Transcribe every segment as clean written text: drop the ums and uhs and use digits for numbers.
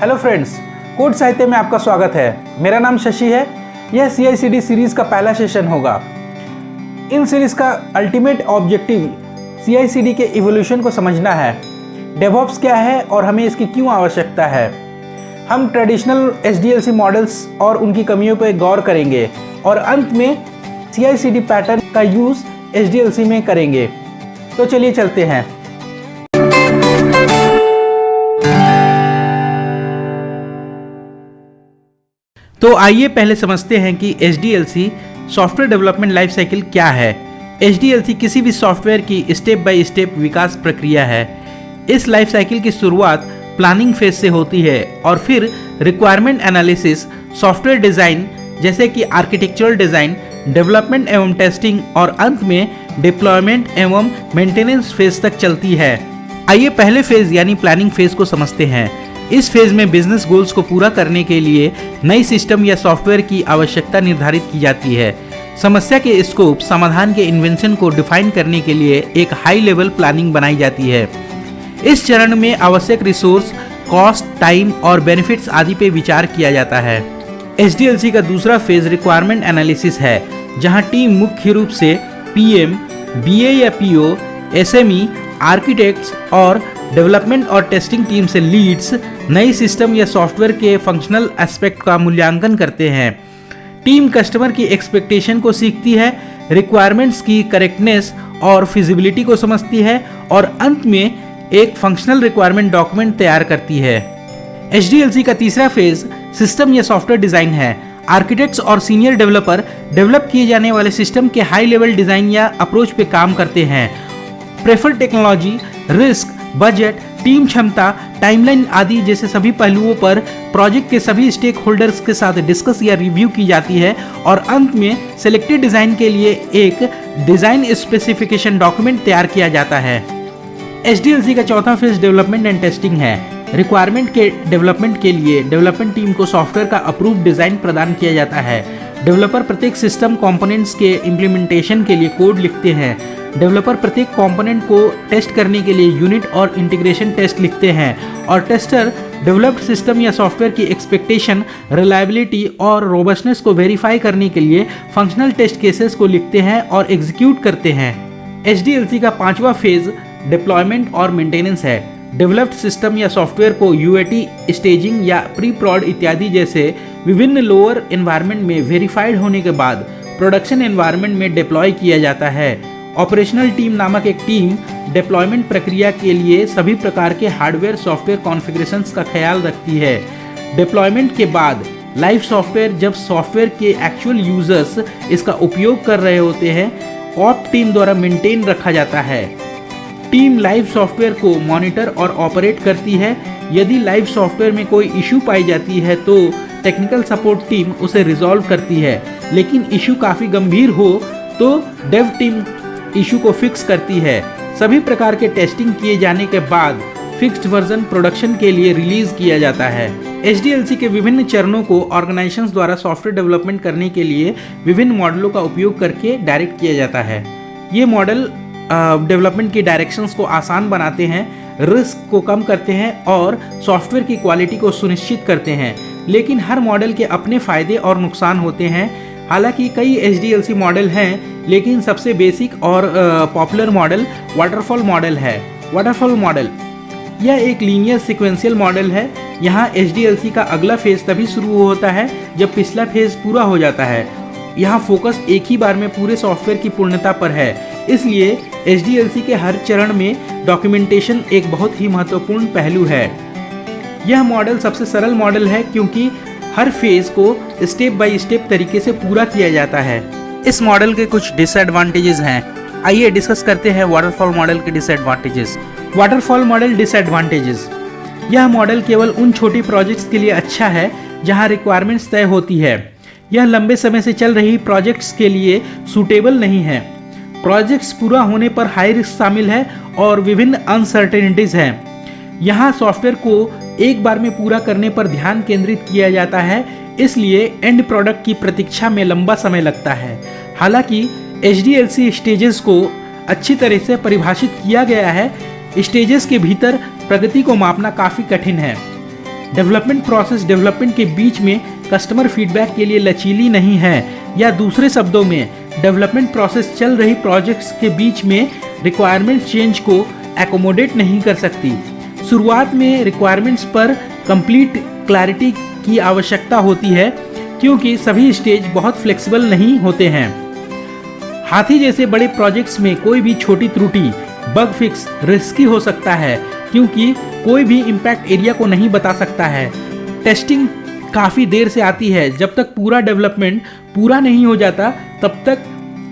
Hello friends, code साहित्य में आपका स्वागत है। मेरा नाम शशि है। यह CI/CD सीरीज का पहला सेशन होगा। इन सीरीज का अल्टीमेट ऑब्जेक्टिव CI/CD के इवोल्यूशन को समझना है। डेवऑप्स क्या है और हमें इसकी क्यों आवश्यकता है। हम ट्रेडिशनल SDLC मॉडल्स और उनकी कमियों पर गौर करेंगे और अंत में CI/CD पैटर्न का यूज़ SDLC में करेंगे। तो चलिए चलते हैं। तो आइए पहले समझते हैं कि SDLC software development life cycle क्या है। SDLC किसी भी सॉफ्टवेयर की स्टेप बाय स्टेप विकास प्रक्रिया है। इस लाइफ साइकिल की शुरुआत प्लानिंग फेज से होती है और फिर रिक्वायरमेंट एनालिसिस, सॉफ्टवेयर डिज़ाइन जैसे कि आर्किटेक्चरल डिज़ाइन, डेवलपमेंट एवं टेस्टिंग और अंत में डिप्लॉयमेंट एवं मेंटेनेंस फेज तक चलती है। आइए पहले फेज यानी प्लानिंग फेज को समझते हैं। इस फेज में बिजनेस गोल्स को पूरा करने के लिए नई सिस्टम या सॉफ्टवेयर की आवश्यकता निर्धारित की जाती है। समस्या के स्कोप, समाधान के इन्वेंशन को डिफाइन करने के लिए एक हाई लेवल प्लानिंग बनाई जाती है। इस चरण में आवश्यक रिसोर्स, कॉस्ट, टाइम और बेनिफिट्स आदि पे विचार किया जाता है। SDLC का दूसरा फेज रिक्वायरमेंट एनालिसिस है, जहां टीम मुख्य रूप से PM, BA या PO, SME, आर्किटेक्ट्स और डेवलपमेंट और टेस्टिंग टीम से लीड्स नई सिस्टम या सॉफ्टवेयर के फंक्शनल एस्पेक्ट का मूल्यांकन करते हैं। टीम कस्टमर की एक्सपेक्टेशन को सीखती है, रिक्वायरमेंट्स की करेक्टनेस और फिजिबिलिटी को समझती है और अंत में एक फंक्शनल रिक्वायरमेंट डॉक्यूमेंट तैयार करती है। SDLC का तीसरा फेज सिस्टम या सॉफ्टवेयर डिजाइन है। आर्किटेक्ट्स और सीनियर डेवलपर डेवलप किए जाने वाले सिस्टम के हाई लेवल डिजाइन या अप्रोच पे काम करते हैं। Preferred technology, risk, budget, team क्षमता, टाइमलाइन आदि जैसे सभी पहलुओं पर प्रोजेक्ट के सभी स्टेक होल्डर्स के साथ डिस्कस या रिव्यू की जाती है और अंत में सिलेक्टेड डिजाइन के लिए एक डिजाइन स्पेसिफिकेशन डॉक्यूमेंट तैयार किया जाता है। SDLC का चौथा फेज डेवलपमेंट एंड टेस्टिंग है। रिक्वायरमेंट के डेवलपमेंट के लिए डेवलपमेंट टीम को सॉफ्टवेयर का अप्रूव्ड डिजाइन प्रदान किया जाता है। डेवलपर प्रत्येक सिस्टम कंपोनेंट्स के इम्प्लीमेंटेशन के लिए कोड लिखते हैं। डेवलपर प्रत्येक कंपोनेंट को टेस्ट करने के लिए यूनिट और इंटीग्रेशन टेस्ट लिखते हैं और टेस्टर डेवलप्ड सिस्टम या सॉफ्टवेयर की एक्सपेक्टेशन, रिलायबिलिटी और रोबस्टनेस को वेरीफाई करने के लिए फंक्शनल टेस्ट केसेस को लिखते हैं और एग्जीक्यूट करते हैं। SDLC का पांचवा फेज डिप्लॉयमेंट और मेंटेनेंस है। डेवलप्ड सिस्टम या सॉफ्टवेयर को UAT, स्टेजिंग या प्री प्रॉड इत्यादि जैसे विभिन्न लोअर एनवायरनमेंट में वेरीफाइड होने के बाद प्रोडक्शन एनवायरनमेंट में डिप्लॉय किया जाता है। ऑपरेशनल टीम नामक एक टीम डिप्लॉयमेंट प्रक्रिया के लिए सभी प्रकार के हार्डवेयर सॉफ्टवेयर कॉन्फ़िगरेशंस का ख्याल रखती है। डिप्लॉयमेंट के बाद लाइव सॉफ्टवेयर, जब सॉफ्टवेयर के एक्चुअल यूजर्स इसका उपयोग कर रहे होते हैं, ऑप टीम द्वारा मेंटेन रखा जाता है। टीम लाइव सॉफ्टवेयर को मॉनिटर और ऑपरेट करती है। यदि लाइव सॉफ्टवेयर में कोई इशू पाई जाती है तो टेक्निकल सपोर्ट टीम उसे रिजॉल्व करती है, लेकिन इशू काफ़ी गंभीर हो तो डेव टीम इशू को फिक्स करती है। सभी प्रकार के टेस्टिंग किए जाने के बाद फिक्स्ड वर्जन प्रोडक्शन के लिए रिलीज किया जाता है। SDLC के विभिन्न चरणों को ऑर्गेनाइजेशंस द्वारा सॉफ्टवेयर डेवलपमेंट करने के लिए विभिन्न मॉडलों का उपयोग करके डायरेक्ट किया जाता है। ये मॉडल डेवलपमेंट की डायरेक्शंस को आसान बनाते हैं, रिस्क को कम करते हैं और सॉफ्टवेयर की क्वालिटी को सुनिश्चित करते हैं। लेकिन हर मॉडल के अपने फ़ायदे और नुकसान होते हैं। हालांकि कई SDLC मॉडल हैं, लेकिन सबसे बेसिक और पॉपुलर मॉडल वाटरफॉल मॉडल है। वाटरफॉल मॉडल यह एक लीनियर सीक्वेंशियल मॉडल है। यहाँ SDLC का अगला फेज तभी शुरू होता है जब पिछला फेज पूरा हो जाता है। यहाँ फोकस एक ही बार में पूरे सॉफ्टवेयर की पूर्णता पर है। इसलिए SDLC के हर चरण में डॉक्यूमेंटेशन एक बहुत ही महत्वपूर्ण पहलू है। यह मॉडल सबसे सरल मॉडल है क्योंकि हर फेज को स्टेप बाय स्टेप तरीके से पूरा किया जाता है। इस मॉडल के कुछ डिसएडवांटेजेस हैं। आइए डिस्कस करते हैं वाटरफॉल मॉडल के डिसएडवांटेजेस। Waterfall model disadvantages. यह मॉडल केवल उन छोटी प्रोजेक्ट्स के लिए अच्छा है जहां रिक्वायरमेंट्स तय होती है। यह लंबे समय से चल रही प्रोजेक्ट्स के लिए सूटेबल नहीं है। प्रोजेक्ट्स पूरा होने पर हाई रिस्क शामिल है और विभिन्न अनसर्टेनिटीज हैं। यहाँ सॉफ्टवेयर को एक बार में पूरा करने पर ध्यान केंद्रित किया जाता है, इसलिए एंड प्रोडक्ट की प्रतीक्षा में लंबा समय लगता है। हालांकि SDLC स्टेजेस को अच्छी तरह से परिभाषित किया गया है। स्टेजेस के भीतर प्रगति को मापना काफ़ी कठिन है। डेवलपमेंट प्रोसेस डेवलपमेंट के बीच में कस्टमर फीडबैक के लिए लचीली नहीं है, या दूसरे शब्दों में डेवलपमेंट प्रोसेस चल रही प्रोजेक्ट्स के बीच में रिक्वायरमेंट चेंज को एकोमोडेट नहीं कर सकती। शुरुआत में रिक्वायरमेंट्स पर कंप्लीट क्लैरिटी की आवश्यकता होती है, क्योंकि सभी स्टेज बहुत फ्लेक्सिबल नहीं होते हैं। हाथी जैसे बड़े प्रोजेक्ट्स में कोई भी छोटी त्रुटि, बग फिक्स रिस्की हो सकता है, क्योंकि कोई भी इम्पैक्ट एरिया को नहीं बता सकता है। टेस्टिंग काफ़ी देर से आती है, जब तक पूरा डेवलपमेंट पूरा नहीं हो जाता तब तक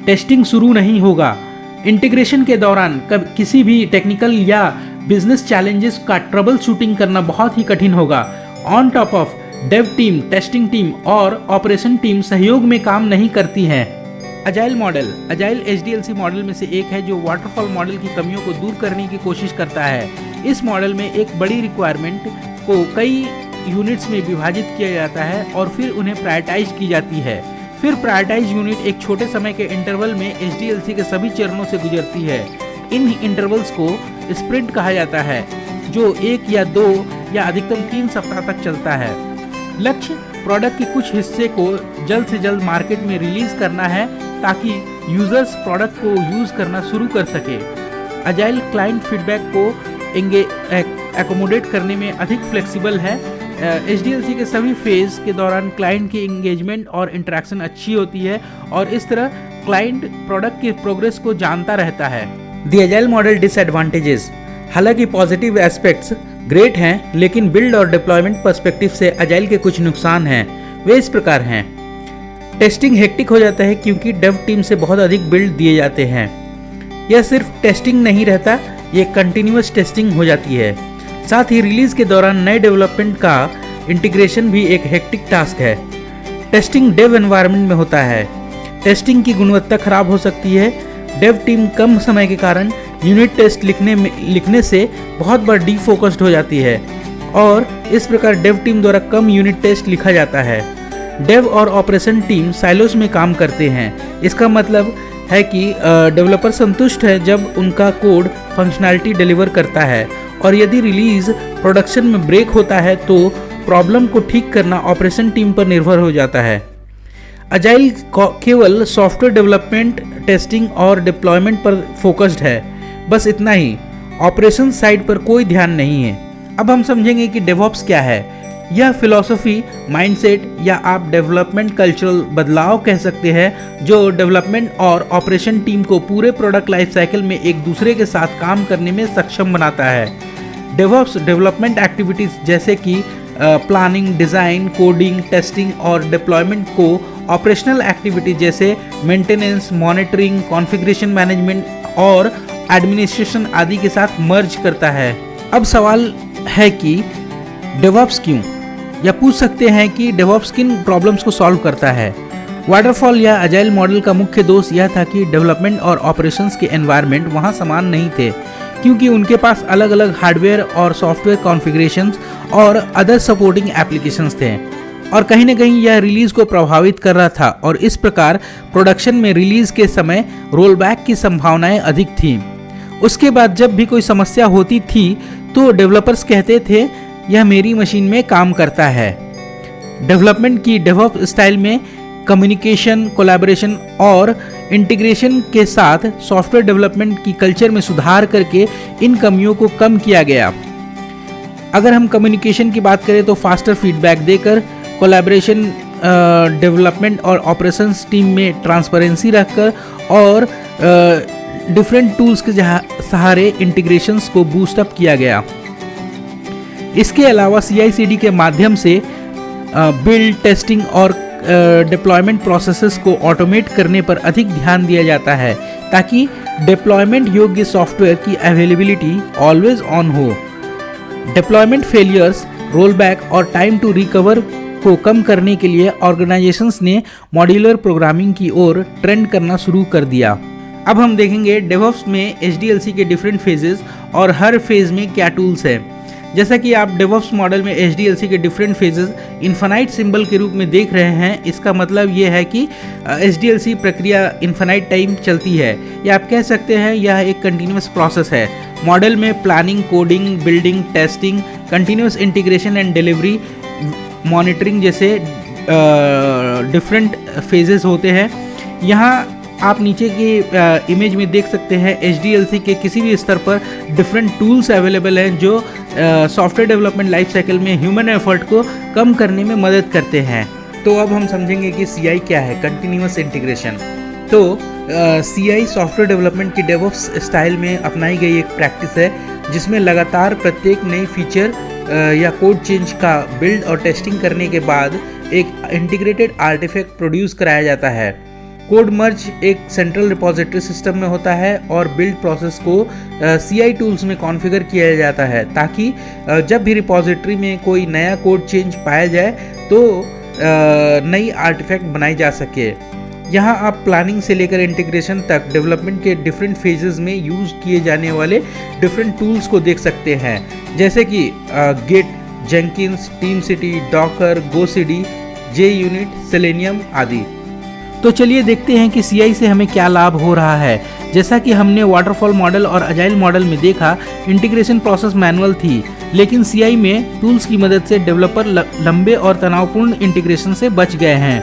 टेस्टिंग शुरू नहीं होगा। इंटीग्रेशन के दौरान किसी भी टेक्निकल या बिजनेस चैलेंजेस का ट्रबल शूटिंग करना बहुत ही कठिन होगा। On top of Dave team, testing team और ऑपरेशन टीम सहयोग में काम नहीं करती है। Agile model, agile HDLC model में से एक है जो वाटरफॉल मॉडल की कमियों को दूर करने की कोशिश करता है। इस मॉडल में एक बड़ी रिक्वायरमेंट को कई यूनिट्स में विभाजित किया जाता है और फिर उन्हें प्रायोरिटाइज की जाती है। फिर प्रायोरिटाइज यूनिट एक छोटे समय के इंटरवल में HDLC के सभी चरणों से गुजरती है। इन इंटरवल्स को स्प्रिंट कहा जाता है, जो 1 या 2 या अधिकतम 3 सप्ताह तक चलता है। लक्ष्य प्रोडक्ट के कुछ हिस्से को जल्द से जल्द मार्केट में रिलीज करना है, ताकि यूजर्स प्रोडक्ट को यूज करना शुरू कर सके। अजाइल क्लाइंट फीडबैक को एकोमोडेट करने में अधिक फ्लेक्सिबल है। HDLC के सभी फेज के दौरान क्लाइंट की एंगेजमेंट और इंटरेक्शन अच्छी होती है, और इस तरह क्लाइंट प्रोडक्ट के प्रोग्रेस को जानता रहता है। द अजाइल मॉडल डिसएडवांटेजेस, हालांकि पॉजिटिव एस्पेक्ट्स ग्रेट हैं, लेकिन बिल्ड और डिप्लॉयमेंट पर्सपेक्टिव से अजाइल के कुछ नुकसान हैं। वे इस प्रकार हैं। टेस्टिंग हेक्टिक हो जाता है, क्योंकि डेव टीम से बहुत अधिक बिल्ड दिए जाते हैं। यह सिर्फ टेस्टिंग नहीं रहता, ये कंटिन्यूअस टेस्टिंग हो जाती है। साथ ही रिलीज के दौरान नए डेवलपमेंट का इंटीग्रेशन भी एक हेक्टिक टास्क है। टेस्टिंग डेव एनवायरनमेंट में होता है। टेस्टिंग की गुणवत्ता खराब हो सकती है। डेव टीम कम समय के कारण यूनिट टेस्ट लिखने से बहुत बार डीफोकस्ड हो जाती है, और इस प्रकार डेव टीम द्वारा कम यूनिट टेस्ट लिखा जाता है। डेव और ऑपरेशन टीम साइलोस में काम करते हैं। इसका मतलब है कि डेवलपर संतुष्ट है जब उनका कोड फंक्शनैलिटी डिलीवर करता है, और यदि रिलीज प्रोडक्शन में ब्रेक होता है तो प्रॉब्लम को ठीक करना ऑपरेशन टीम पर निर्भर हो जाता है। अजाइल केवल सॉफ्टवेयर डेवलपमेंट, टेस्टिंग और डिप्लॉयमेंट पर फोकस्ड है, बस इतना ही। ऑपरेशन साइड पर कोई ध्यान नहीं है। अब हम समझेंगे कि डेवऑप्स क्या है। यह फिलॉसफी, माइंडसेट या आप डेवलपमेंट कल्चरल बदलाव कह सकते हैं, जो डेवलपमेंट और ऑपरेशन टीम को पूरे प्रोडक्ट लाइफ साइकिल में एक दूसरे के साथ काम करने में सक्षम बनाता है। डेवऑप्स डेवलपमेंट एक्टिविटीज़ जैसे कि प्लानिंग, डिज़ाइन, कोडिंग, टेस्टिंग और डिप्लॉयमेंट को ऑपरेशनल एक्टिविटी जैसे मेंटेनेंस, मॉनिटरिंग, कॉन्फ़िगरेशन मैनेजमेंट और एडमिनिस्ट्रेशन आदि के साथ मर्ज करता है। अब सवाल है कि डेवऑप्स क्यों, या पूछ सकते हैं कि डेवऑप्स किन प्रॉब्लम्स को सॉल्व करता है। वाटरफॉल या अजाइल मॉडल का मुख्य दोष यह था कि डेवलपमेंट और ऑपरेशंस के एनवायरनमेंट वहाँ समान नहीं थे, क्योंकि उनके पास अलग अलग हार्डवेयर और सॉफ्टवेयर कॉन्फ़िगरेशंस और अदर सपोर्टिंग एप्लीकेशंस थे, और कहीं ना कहीं यह रिलीज को प्रभावित कर रहा था, और इस प्रकार प्रोडक्शन में रिलीज के समय रोलबैक की संभावनाएं अधिक थीं। उसके बाद जब भी कोई समस्या होती थी तो डेवलपर्स कहते थे यह मेरी मशीन में काम करता है। डेवलपमेंट की डेवऑप्स स्टाइल में कम्युनिकेशन, कोलैबोरेशन और इंटीग्रेशन के साथ सॉफ्टवेयर डेवलपमेंट की कल्चर में सुधार करके इन कमियों को कम किया गया। अगर हम कम्युनिकेशन की बात करें तो फास्टर फीडबैक देकर, कोलैबोरेशन, डेवलपमेंट और ऑपरेशंस टीम में ट्रांसपेरेंसी रखकर, और डिफरेंट टूल्स के सहारे इंटीग्रेशंस को बूस्ट अप किया गया। इसके अलावा CI/CD के माध्यम से बिल्ड, टेस्टिंग और डिप्लॉयमेंट प्रोसेसेस को ऑटोमेट करने पर अधिक ध्यान दिया जाता है, ताकि डिप्लॉयमेंट योग्य सॉफ्टवेयर की अवेलेबिलिटी ऑलवेज ऑन हो। डिप्लॉयमेंट फेलियर्स, रोलबैक और टाइम टू रिकवर को कम करने के लिए ऑर्गेनाइजेशंस ने मॉड्यूलर प्रोग्रामिंग की ओर ट्रेंड करना शुरू कर दिया। अब हम देखेंगे डेवऑप्स में HDLC के डिफरेंट फेजेस और हर फेज में क्या टूल्स हैं। जैसा कि आप डेवऑप्स मॉडल में HDLC के डिफरेंट फेजेस इन्फिनाइट सिंबल के रूप में देख रहे हैं, इसका मतलब ये है कि HDLC प्रक्रिया इन्फिनाइट टाइम चलती है, या आप कह सकते हैं यह एक कंटिन्यूअस प्रोसेस है मॉडल में planning, coding, building, testing, continuous integration and delivery, monitoring जैसे डिफरेंट फेजेस होते हैं। यहाँ आप नीचे की इमेज में देख सकते हैं HDLC के किसी भी स्तर पर डिफरेंट टूल्स अवेलेबल हैं जो सॉफ्टवेयर डेवलपमेंट लाइफ साइकिल में ह्यूमन एफर्ट को कम करने में मदद करते हैं। तो अब हम समझेंगे कि CI क्या है, कंटिन्यूस इंटीग्रेशन। तो CI सॉफ्टवेयर डेवलपमेंट की डेवऑप्स स्टाइल में अपनाई गई एक प्रैक्टिस है जिसमें लगातार प्रत्येक नई फीचर या कोड चेंज का बिल्ड और टेस्टिंग करने के बाद एक इंटीग्रेटेड आर्टिफैक्ट प्रोड्यूस कराया जाता है। कोड मर्ज एक सेंट्रल रिपोजिटरी सिस्टम में होता है और बिल्ड प्रोसेस को CI टूल्स में कॉन्फ़िगर किया जाता है ताकि जब भी रिपोजिटरी में कोई नया कोड चेंज पाया जाए तो नई आर्टिफैक्ट बनाई जा सके। यहाँ आप प्लानिंग से लेकर इंटीग्रेशन तक डेवलपमेंट के डिफरेंट फेजेस में यूज़ किए जाने वाले डिफरेंट टूल्स को देख सकते हैं, जैसे कि Git, Jenkins, TeamCity, Docker, GoCD, JUnit, Selenium आदि। तो चलिए देखते हैं कि CI से हमें क्या लाभ हो रहा है। जैसा कि हमने वाटरफॉल मॉडल और अजाइल मॉडल में देखा, इंटीग्रेशन प्रोसेस मैनुअल थी, लेकिन CI में टूल्स की मदद से डेवलपर लंबे और तनावपूर्ण इंटीग्रेशन से बच गए हैं।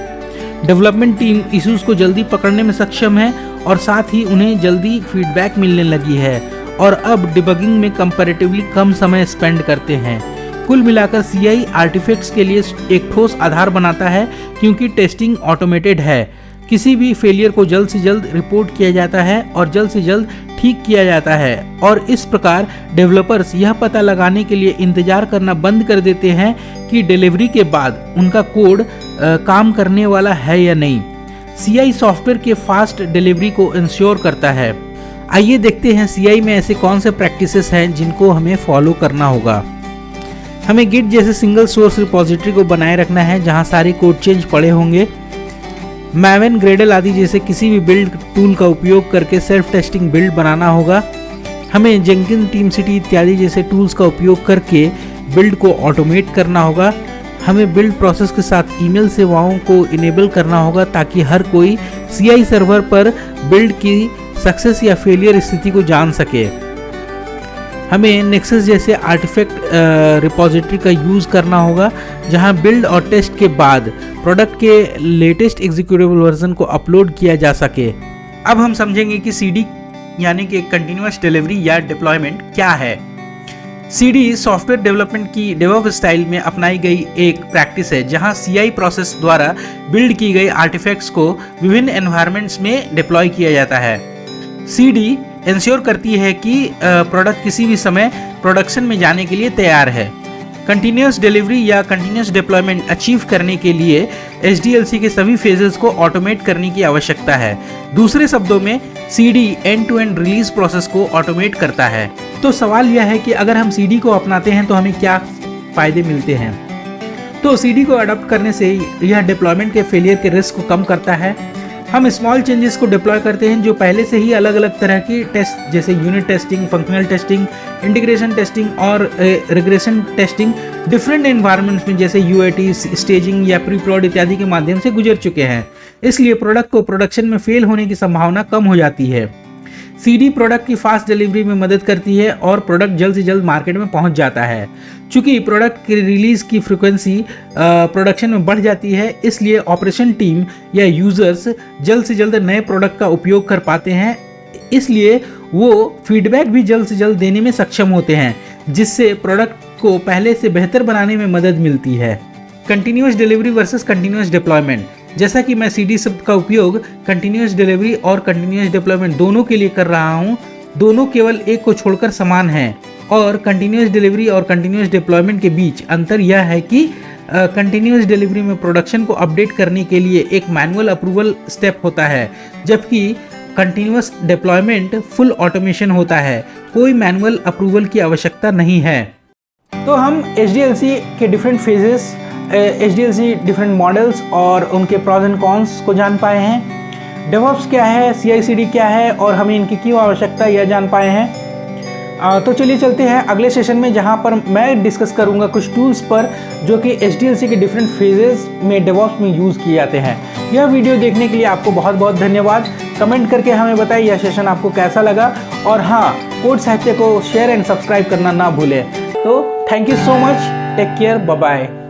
डेवलपमेंट टीम इश्यूज को जल्दी पकड़ने में सक्षम है और साथ ही उन्हें जल्दी फीडबैक मिलने लगी है और अब डिबगिंग में कंपैरेटिवली कम समय स्पेंड करते हैं। कुल मिलाकर CI आर्टिफैक्ट्स के लिए एक ठोस आधार बनाता है क्योंकि टेस्टिंग ऑटोमेटेड है। किसी भी फेलियर को जल्द से जल्द रिपोर्ट किया जाता है और जल्द से जल्द ठीक किया जाता है और इस प्रकार डेवलपर्स यह पता लगाने के लिए इंतजार करना बंद कर देते हैं कि डिलीवरी के बाद उनका कोड काम करने वाला है या नहीं। CI सॉफ्टवेयर के फास्ट डिलीवरी को इंश्योर करता है। आइए देखते हैं CI में ऐसे कौन से प्रैक्टिसेस हैं जिनको हमें फॉलो करना होगा। हमें गिट जैसे सिंगल सोर्स रिपोजिटरी को बनाए रखना है जहां सारे कोड चेंज पड़े होंगे। मैवन, ग्रेडल आदि जैसे किसी भी बिल्ड टूल का उपयोग करके सेल्फ टेस्टिंग बिल्ड बनाना होगा। हमें जेंकिन, टीमसिटी इत्यादि जैसे टूल्स का उपयोग करके बिल्ड को ऑटोमेट करना होगा। हमें बिल्ड प्रोसेस के साथ ईमेल सेवाओं को इनेबल करना होगा ताकि हर कोई CI सर्वर पर बिल्ड की सक्सेस या फेलियर स्थिति को जान सके। हमें नेक्सस जैसे आर्टिफैक्ट रिपोजिटरी का यूज़ करना होगा जहां बिल्ड और टेस्ट के बाद प्रोडक्ट के लेटेस्ट एग्जीक्यूटेबल वर्जन को अपलोड किया जा सके। अब हम समझेंगे कि CD यानी कि कंटिन्यूअस डिलीवरी या डिप्लॉयमेंट क्या है। CD सॉफ्टवेयर डेवलपमेंट की डेवऑप्स स्टाइल में अपनाई गई एक प्रैक्टिस है जहां CI प्रोसेस द्वारा बिल्ड की गई आर्टिफैक्ट्स को विभिन्न एनवायरनमेंट्स में डिप्लॉय किया जाता है। CD इंश्योर करती है कि प्रोडक्ट किसी भी समय प्रोडक्शन में जाने के लिए तैयार है। कंटिन्यूअस डिलीवरी या कंटिन्यूअस डिप्लॉयमेंट अचीव करने के लिए HDLC के सभी फेजेस को ऑटोमेट करने की आवश्यकता है। दूसरे शब्दों में CD end to end release process को ऑटोमेट करता है। तो सवाल यह है कि अगर हम CD को अपनाते हैं तो हमें क्या फ़ायदे मिलते हैं। तो CD को अडॉप्ट करने से यह डिप्लॉयमेंट के फेलियर के रिस्क को कम करता है। हम स्मॉल चेंजेस को डिप्लॉय करते हैं जो पहले से ही अलग अलग तरह की टेस्ट जैसे unit testing, functional testing, integration testing और रिग्रेशन टेस्टिंग डिफरेंट एनवायरनमेंट्स में जैसे UAT, स्टेजिंग या प्री प्रोड इत्यादि के माध्यम से गुजर चुके हैं। इसलिए प्रोडक्ट को प्रोडक्शन में फेल होने की संभावना कम हो जाती है। CD प्रोडक्ट की फास्ट डिलीवरी में मदद करती है और प्रोडक्ट जल्द से जल्द मार्केट में पहुंच जाता है। चूंकि प्रोडक्ट की रिलीज की फ्रीक्वेंसी प्रोडक्शन में बढ़ जाती है, इसलिए ऑपरेशन टीम या यूजर्स जल्द से जल्द नए प्रोडक्ट का उपयोग कर पाते हैं। इसलिए वो फीडबैक भी जल्द से जल्द देने में सक्षम होते हैं, जिससे प्रोडक्ट को पहले से बेहतर बनाने में मदद मिलती है। Continuous delivery versus continuous deployment. जैसा कि मैं CD शब्द का उपयोग कंटिन्यूअस डिलीवरी और कंटिन्यूअस डिप्लॉयमेंट दोनों के लिए कर रहा हूं, दोनों केवल एक को छोड़कर समान हैं। और कंटिन्यूअस डिलीवरी और कंटिन्यूअस डिप्लॉयमेंट के बीच अंतर यह है कि कंटिन्यूअस डिलीवरी में प्रोडक्शन को अपडेट करने के लिए एक मैनुअल अप्रूवल स्टेप होता है, जबकि कंटिन्यूअस डिप्लॉयमेंट फुल ऑटोमेशन होता है, कोई मैनुअल अप्रूवल की आवश्यकता नहीं है। तो हम HDLC के different phases, HDLC different models और उनके प्रॉस एंड कॉन्स को जान पाए हैं। डेवऑप्स क्या है, CI/CD क्या है और हमें इनकी क्यों आवश्यकता यह जान पाए हैं। तो चलिए चलते हैं अगले सेशन में, जहां पर मैं डिस्कस करूंगा कुछ टूल्स पर जो कि HDLC के डिफरेंट फेजेस में डेवऑप्स में यूज़ किए जाते हैं। यह वीडियो देखने के लिए आपको बहुत बहुत धन्यवाद। कमेंट करके हमें बताइए यह सेशन आपको कैसा लगा और हाँ, कोड साहित्य को शेयर एंड सब्सक्राइब करना ना भूलें। तो thank you so much, take care, bye bye.